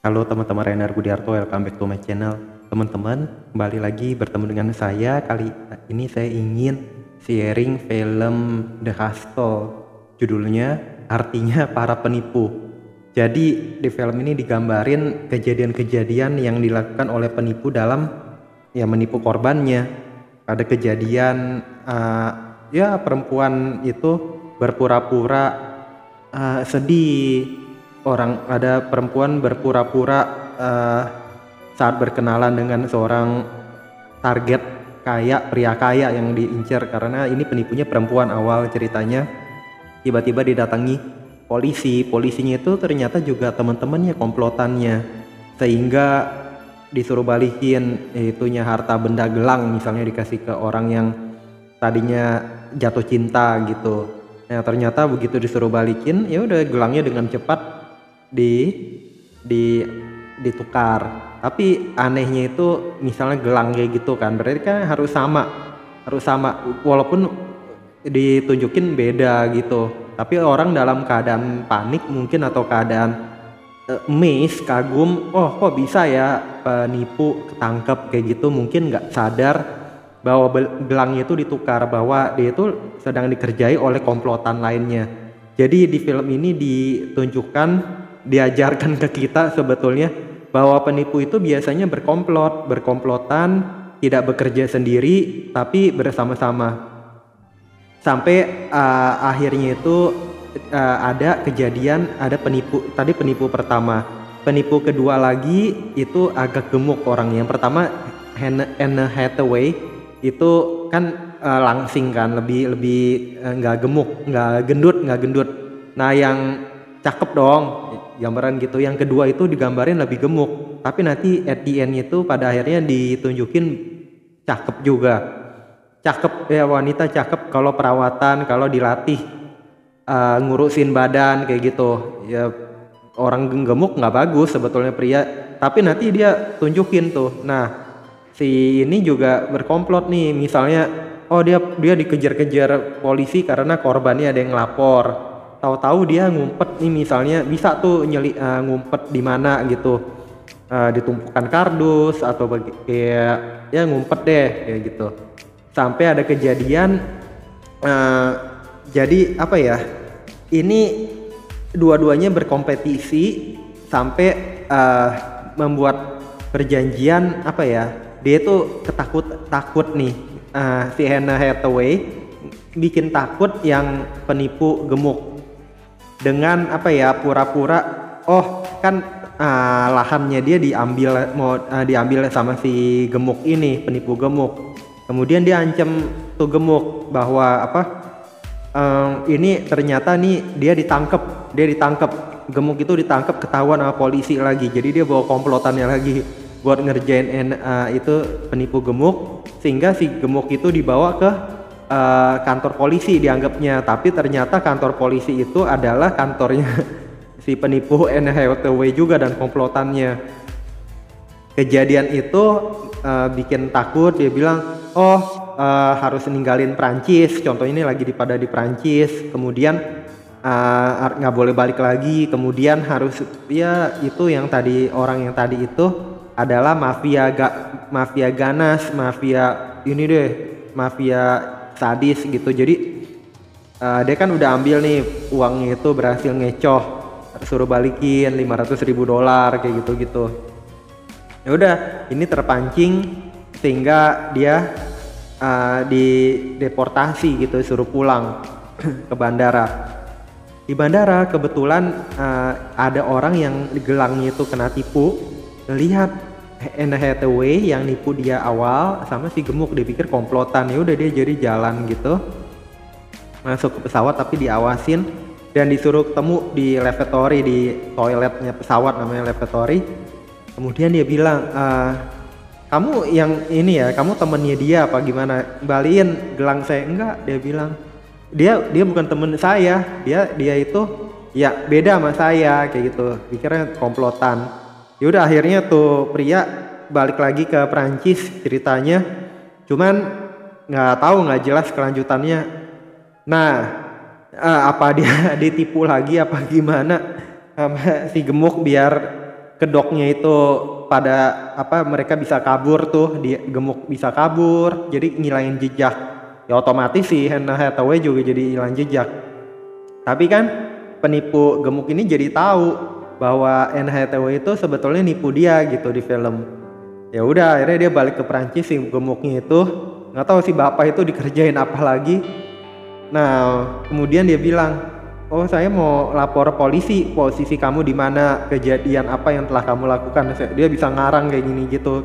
Halo teman-teman, Renar Budiarto, welcome back to my channel. Teman-teman, kembali lagi bertemu dengan saya. Kali ini saya ingin sharing film The Hustle. Judulnya artinya para penipu. Jadi di film ini digambarin kejadian-kejadian yang dilakukan oleh penipu dalam menipu korbannya. Ada kejadian perempuan itu berpura-pura sedih. Ada perempuan berpura-pura saat berkenalan dengan seorang target pria kaya yang diincar, karena ini penipunya perempuan. Awal ceritanya tiba-tiba didatangi polisinya itu ternyata juga teman-temannya, komplotannya, sehingga disuruh balikin itunya, harta benda gelang misalnya, dikasih ke orang yang tadinya jatuh cinta gitu. Nah ternyata begitu disuruh balikin, ya udah gelangnya dengan cepat di ditukar. Tapi anehnya itu misalnya gelang kayak gitu kan, berarti kan harus sama walaupun ditunjukin beda gitu. Tapi orang dalam keadaan panik mungkin, atau keadaan amazed, kagum, oh kok bisa ya penipu ketangkep kayak gitu, mungkin nggak sadar bahwa gelangnya itu ditukar, bahwa dia itu sedang dikerjai oleh komplotan lainnya. Jadi di film ini diajarkan ke kita sebetulnya bahwa penipu itu biasanya berkomplotan, tidak bekerja sendiri tapi bersama-sama. Sampai akhirnya itu ada kejadian, ada penipu pertama, penipu kedua lagi itu agak gemuk orang. Yang pertama Anne Hathaway itu kan langsing kan, lebih nggak gemuk, nggak gendut. Nah yang cakep dong gambaran gitu. Yang kedua itu digambarin lebih gemuk, tapi nanti at the end itu pada akhirnya ditunjukin cakep juga. Cakep ya, wanita cakep kalau perawatan, kalau dilatih ngurusin badan kayak gitu ya. Orang gemuk nggak bagus sebetulnya pria, tapi nanti dia tunjukin tuh. Nah si ini juga berkomplot nih, misalnya oh dia dikejar-kejar polisi karena korbannya ada yang ngelapor. Tahu-tahu dia ngumpet nih, misalnya bisa tuh ngumpet di mana gitu, di tumpukan kardus atau kayak ya ngumpet deh kayak gitu. Sampai ada kejadian jadi apa ya, ini dua-duanya berkompetisi sampai membuat perjanjian apa ya, dia tuh takut nih, si Anne Hathaway bikin takut yang penipu gemuk dengan apa ya, pura-pura oh kan lahannya dia diambil sama si gemuk ini, penipu gemuk. Kemudian dia ancam tuh gemuk bahwa ini ternyata nih dia ditangkap, gemuk itu ditangkap, ketahuan sama polisi lagi. Jadi dia bawa komplotannya lagi buat ngerjain itu penipu gemuk, sehingga si gemuk itu dibawa ke kantor polisi dianggapnya. Tapi ternyata kantor polisi itu adalah kantornya si penipu Anne Hathaway juga dan komplotannya. Kejadian itu bikin takut. Dia bilang harus ninggalin Prancis, contohnya ini lagi pada di Prancis, kemudian nggak boleh balik lagi, kemudian harus ya itu yang tadi, orang yang tadi itu adalah mafia ganas, mafia sadis gitu. Jadi dia kan udah ambil nih uangnya, itu berhasil ngecoh, suruh balikin $500.000 kayak gitu. Ya udah, ini terpancing sehingga dia dideportasi gitu, suruh pulang ke bandara. Di bandara kebetulan ada orang yang gelangnya itu kena tipu, lihat Anne Hathaway yang nipu dia awal sama si gemuk, dia pikir komplotan. Ya udah, dia jadi jalan gitu masuk ke pesawat, tapi diawasin dan disuruh ketemu di lavatory, di toiletnya pesawat, namanya lavatory. Kemudian dia bilang, kamu yang ini ya, kamu temennya dia apa gimana, baliin gelang saya. Enggak, dia bilang dia bukan temen saya, dia itu ya beda sama saya kayak gitu, pikirnya komplotan. Yaudah akhirnya tuh pria balik lagi ke Prancis ceritanya, cuman nggak jelas kelanjutannya. Nah apa dia ditipu lagi apa gimana sama si gemuk biar kedoknya itu pada apa mereka bisa kabur tuh, di gemuk bisa kabur, jadi ngilangin jejak. Ya otomatis sih Anne Hathaway juga jadi hilang jejak. Tapi kan penipu gemuk ini jadi tahu bahwa Anne Hathaway itu sebetulnya nipu dia gitu di film. Ya udah akhirnya dia balik ke Perancis, si gemuknya itu nggak tahu si bapak itu dikerjain apa lagi. Nah kemudian dia bilang, oh saya mau lapor polisi, posisi kamu di mana, kejadian apa yang telah kamu lakukan. Dia bisa ngarang kayak gini gitu,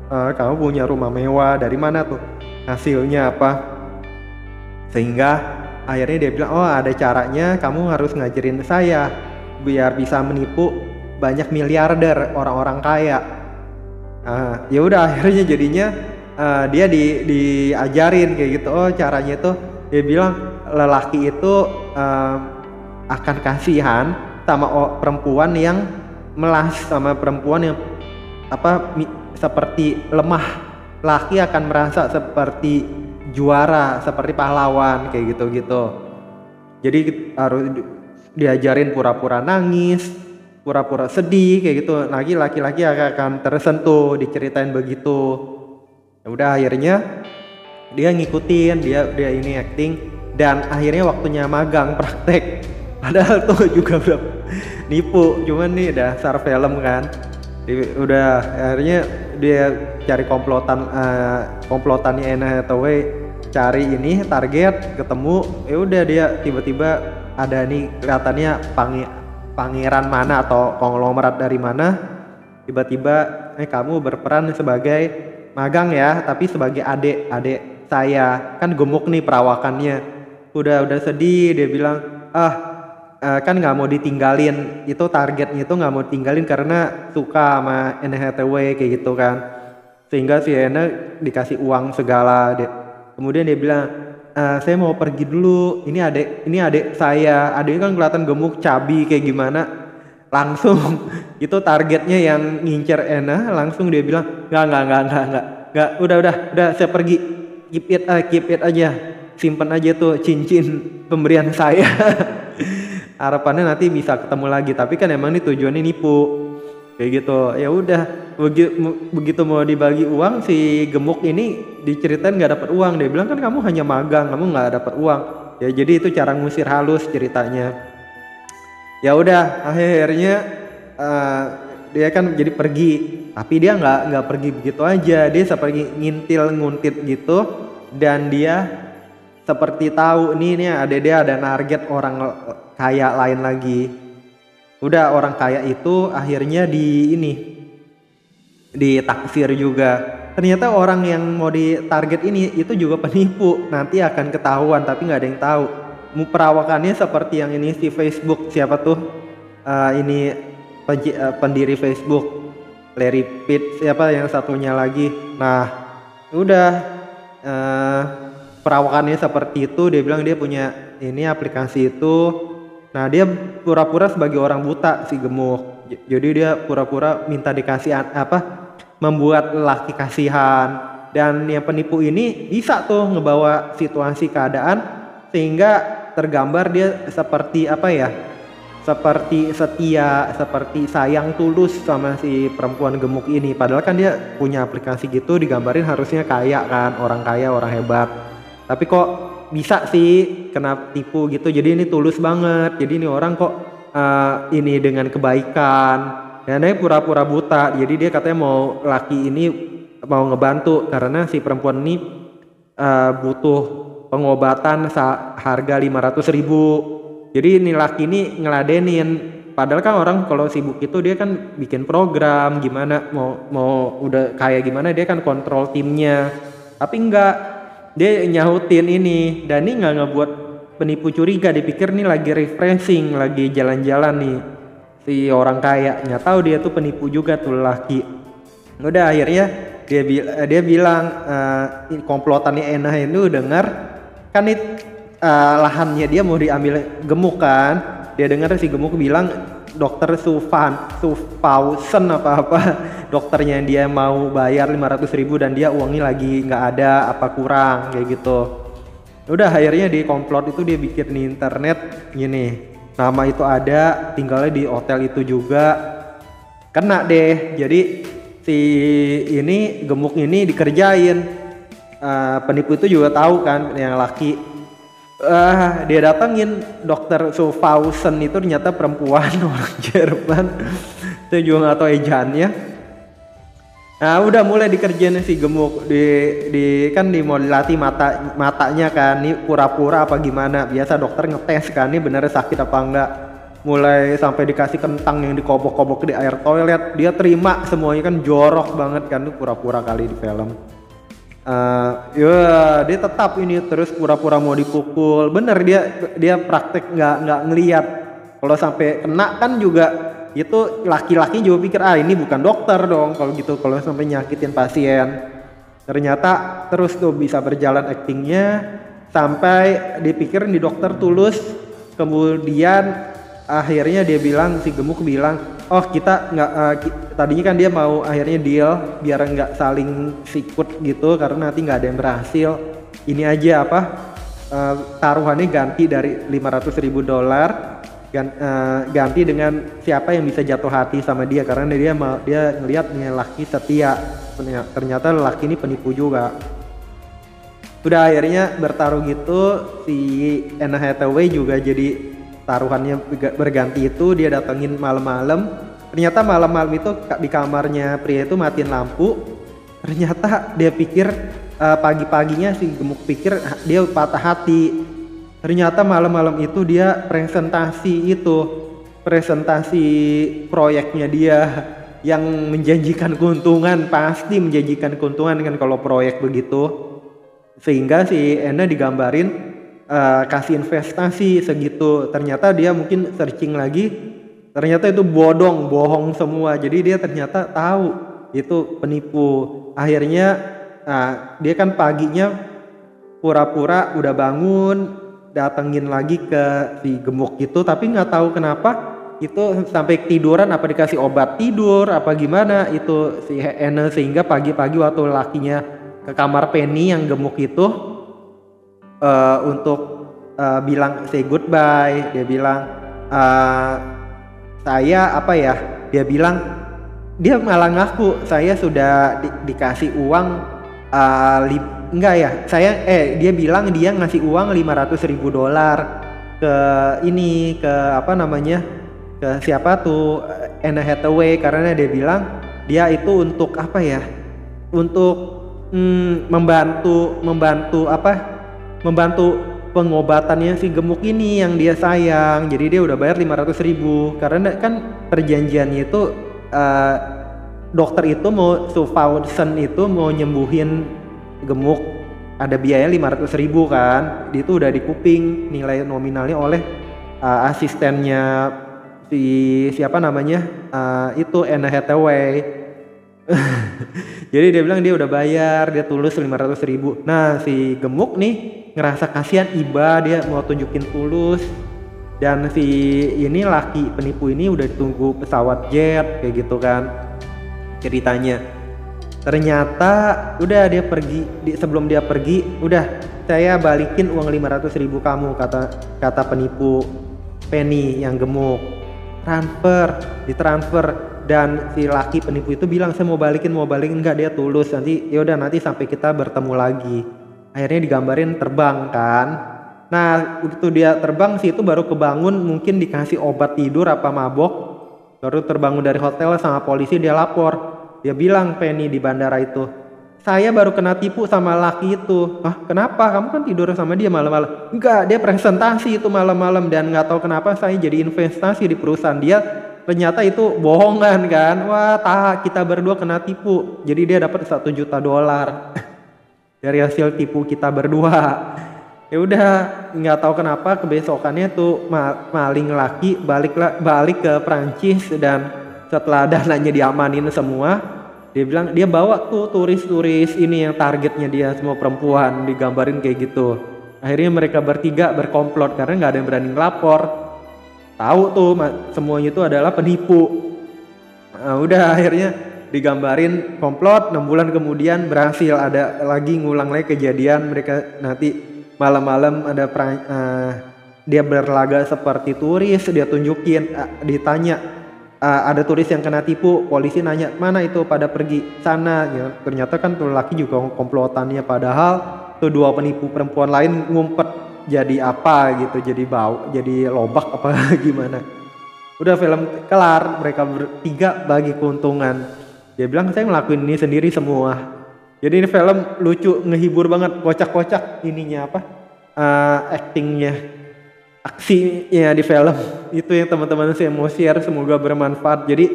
kamu punya rumah mewah, dari mana tuh, hasilnya apa. Sehingga akhirnya dia bilang, oh ada caranya, kamu harus ngajarin saya biar bisa menipu banyak miliarder, orang-orang kaya. Ya udah akhirnya jadinya dia diajarin kayak gitu. Oh caranya tuh dia bilang lelaki itu akan kasihan sama perempuan yang melas, sama perempuan yang seperti lemah. Laki akan merasa seperti juara, seperti pahlawan kayak gitu-gitu. Jadi harus diajarin pura-pura nangis, pura-pura sedih kayak gitu. Lagi laki-laki akan tersentuh diceritain begitu. Ya udah akhirnya dia ngikutin, dia ini acting, dan akhirnya waktunya magang praktek. Padahal tuh juga belum nipu, cuman nih dasar film kan. Udah akhirnya dia cari komplotannya Anne Hathaway, cari ini target, ketemu. Ya udah dia tiba-tiba ada nih kelihatannya pangeran mana atau konglomerat dari mana, tiba-tiba kamu berperan sebagai magang ya, tapi sebagai adik saya. Kan gemuk nih perawakannya, udah sedih. Dia bilang kan nggak mau ditinggalin, itu targetnya itu nggak mau tinggalin karena suka sama Anne Hathaway kayak gitu kan. Sehingga si Anne dikasih uang segala. Kemudian dia bilang, saya mau pergi dulu, ini adik saya. Adiknya kan kelihatan gemuk, cabi kayak gimana. Langsung itu targetnya yang ngincer Anne, langsung dia bilang nggak, udah saya pergi, keep it aja, simpen aja tuh cincin pemberian saya. Harapannya nanti bisa ketemu lagi, tapi kan emang ini tujuannya nipu kayak gitu. Ya udah begitu mau dibagi uang, si gemuk ini diceritain nggak dapat uang. Dia bilang kan kamu hanya magang, kamu nggak dapat uang. Ya jadi itu cara ngusir halus ceritanya. Ya udah akhirnya dia kan jadi pergi, tapi dia nggak pergi begitu aja. Dia seperti nguntit gitu, dan dia seperti tahu nih dia ada target orang kaya lain lagi. Udah orang kaya itu akhirnya ditaksir juga. Ternyata orang yang mau ditarget ini itu juga penipu, nanti akan ketahuan tapi nggak ada yang tahu. Perawakannya seperti yang ini si Facebook, siapa tuh ini pendiri Facebook, Larry Page, siapa yang satunya lagi. Nah udah perawakannya seperti itu. Dia bilang dia punya ini aplikasi itu. Nah dia pura-pura sebagai orang buta si gemuk. Jadi dia pura-pura minta dikasih membuat lelaki kasihan. Dan yang penipu ini bisa tuh ngebawa situasi keadaan sehingga tergambar dia seperti seperti setia, seperti sayang tulus sama si perempuan gemuk ini. Padahal kan dia punya aplikasi gitu, digambarin harusnya kaya kan, orang kaya, orang hebat. Tapi kok bisa sih kena tipu gitu. Jadi ini tulus banget. Jadi ini orang kok ini dengan kebaikan. Dan dia pura-pura buta. Jadi dia katanya laki ini mau ngebantu karena si perempuan ini butuh pengobatan harga 500.000. Jadi ini laki ini ngeladenin. Padahal kan orang kalau sibuk itu dia kan bikin program gimana, mau udah kayak gimana dia kan kontrol timnya. Tapi enggak, dia nyahutin ini, dan ini nggak ngebuat penipu curiga. Dipikir nih lagi refreshing, lagi jalan-jalan nih si orang kaya. Nggak tahu dia tuh penipu juga tuh laki. Udah akhirnya dia bilang komplotannya Anne itu dengar kan lahannya dia mau diambil gemuk kan. Dia dengar si gemuk bilang dokter Sufausen dokternya yang dia mau bayar 500.000 dan dia uangnya lagi nggak ada, apa kurang kayak gitu. Udah akhirnya di komplot itu dia bikin di internet gini, nama itu ada, tinggalnya di hotel itu juga. kena deh. Jadi si ini gemuk ini dikerjain. Penipu itu juga tahu kan yang laki. Dia datengin dokter Schaffhausen itu ternyata perempuan orang Jerman. Saya juga nggak tahu ejaannya. Nah udah mulai dikerjain si gemuk kan mau dilatih matanya kan, nih pura-pura apa gimana, biasa dokter ngetes kan ini bener sakit apa enggak. Mulai sampai dikasih kentang yang dikobok-kobok di air toilet, dia terima semuanya kan, jorok banget kan, tuh pura-pura kali di film. Dia tetap ini terus pura-pura mau dipukul, bener dia praktek nggak ngelihat. Kalau sampai kena kan juga itu laki-laki juga pikir ini bukan dokter dong kalau gitu, kalau sampai nyakitin pasien. Ternyata terus tuh bisa berjalan aktingnya sampai dipikir di dokter tulus. Kemudian akhirnya dia bilang, si gemuk bilang, oh kita nggak tadinya kan dia mau akhirnya deal biar nggak saling sikut gitu karena nanti nggak ada yang berhasil. Ini aja taruhannya ganti dari $500.000 ganti dengan siapa yang bisa jatuh hati sama dia, karena dia ngelihat nih laki setia. Ternyata laki ini penipu juga. Udah akhirnya bertaruh gitu, si Anne Hathaway juga jadi taruhannya berganti itu. Dia datengin malam-malam. Ternyata malam-malam itu di kamarnya pria itu matiin lampu. Ternyata dia pikir pagi-paginya si gemuk pikir dia patah hati. Ternyata malam-malam itu dia presentasi proyeknya dia yang menjanjikan keuntungan, pasti menjanjikan keuntungan kan kalau proyek begitu. Sehingga si Anna digambarin kasih investasi segitu. Ternyata dia mungkin searching lagi, ternyata itu bohong semua. Jadi dia ternyata tahu itu penipu. Akhirnya dia kan paginya pura-pura udah bangun, datengin lagi ke si gemuk itu, tapi nggak tahu kenapa itu sampai tiduran, apa dikasih obat tidur apa gimana itu si Anne, sehingga pagi-pagi waktu lakinya ke kamar Penny yang gemuk itu untuk bilang say goodbye, dia bilang dia malah ngaku saya sudah dikasih uang dia bilang dia ngasih uang $500.000 ke siapa tuh, Anne Hathaway, karena dia bilang dia itu untuk membantu pengobatannya si gemuk ini yang dia sayang. Jadi dia udah bayar $500.000 karena kan perjanjiannya itu dokter itu Schaffhausen itu mau nyembuhin gemuk, ada biaya $500.000 kan. Itu udah dikuping nilai nominalnya oleh asistennya siapa namanya itu Anne Hathaway. Jadi dia bilang dia udah bayar, dia tulus $500.000. Nah si gemuk nih ngerasa kasihan, dia mau tunjukin tulus. Dan si ini laki penipu ini udah tunggu pesawat jet kayak gitu kan ceritanya. Ternyata udah dia pergi, sebelum dia pergi udah saya balikin uang $500.000 kamu, kata penipu Penny yang gemuk. Ditransfer. Dan si laki penipu itu bilang saya mau balikin, enggak, dia tulus, nanti sampai kita bertemu lagi. Akhirnya digambarin terbang kan. Nah waktu dia terbang sih itu baru kebangun, mungkin dikasih obat tidur apa mabok, baru terbangun dari hotel sama polisi. Dia lapor, dia bilang Penny di bandara itu, saya baru kena tipu sama laki itu. Kenapa? Kamu kan tidur sama dia malam-malam. Enggak, dia presentasi itu malam-malam, dan nggak tahu kenapa saya jadi investasi di perusahaan dia. Ternyata itu bohongan kan. Kita berdua kena tipu. Jadi dia dapat $1 juta dari hasil tipu kita berdua. Ya udah, nggak tahu kenapa kebesokannya tuh maling laki balik ke Prancis, dan setelah dananya diamanin semua, dia bilang dia bawa tuh turis-turis ini yang targetnya dia semua perempuan, digambarin kayak gitu. Akhirnya mereka bertiga berkomplot karena nggak ada yang berani ngelapor. Tahu tuh semuanya itu adalah penipu. Udah akhirnya digambarin komplot. 6 bulan kemudian berhasil, ada lagi ngulang lagi kejadian. Mereka nanti malam-malam ada dia berlaga seperti turis, dia tunjukin, ditanya ada turis yang kena tipu, polisi nanya mana itu pada pergi sana ya. Ternyata kan tuh laki juga komplotannya, padahal tuh dua penipu perempuan lain ngumpet jadi apa gitu, jadi lobak apa gimana. Udah film kelar, mereka bertiga bagi keuntungan. Dia bilang saya ngelakuin ini sendiri semua. Jadi ini film lucu, ngehibur banget, kocak-kocak ininya apa, actingnya, aksinya di film. Itu yang teman-teman saya mau share, semoga bermanfaat. Jadi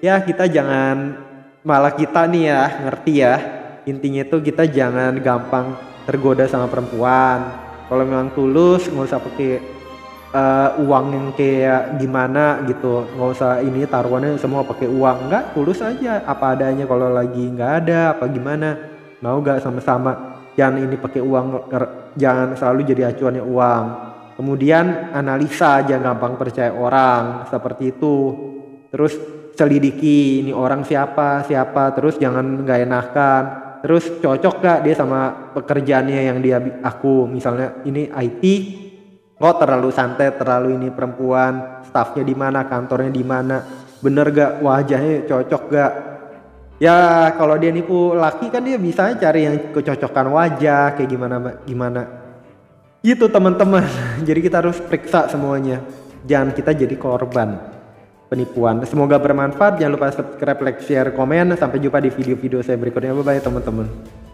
ya kita jangan, malah kita nih ya ngerti ya, intinya itu kita jangan gampang tergoda sama perempuan. Kalau memang tulus nggak usah pakai uang yang kayak gimana gitu, nggak usah ini taruhannya semua pakai uang, nggak, tulus aja apa adanya. Kalau lagi nggak ada apa gimana, mau gak sama-sama, jangan ini pakai uang, jangan selalu jadi acuannya uang. Kemudian analisa, jangan gampang percaya orang seperti itu. Terus selidiki ini orang siapa, terus jangan nggak enakan. Terus cocok gak dia sama pekerjaannya yang dia aku, misalnya ini IT, kok terlalu santai, terlalu ini perempuan, staffnya di mana, kantornya di mana, bener gak wajahnya, cocok gak. Ya kalau dia nipu laki kan dia bisa cari yang kecocokan wajah kayak gimana gitu teman-teman. Jadi kita harus periksa semuanya, jangan kita jadi korban penipuan. Semoga bermanfaat, jangan lupa subscribe, like, share, komen. Sampai jumpa di video-video saya berikutnya. Bye bye teman-teman.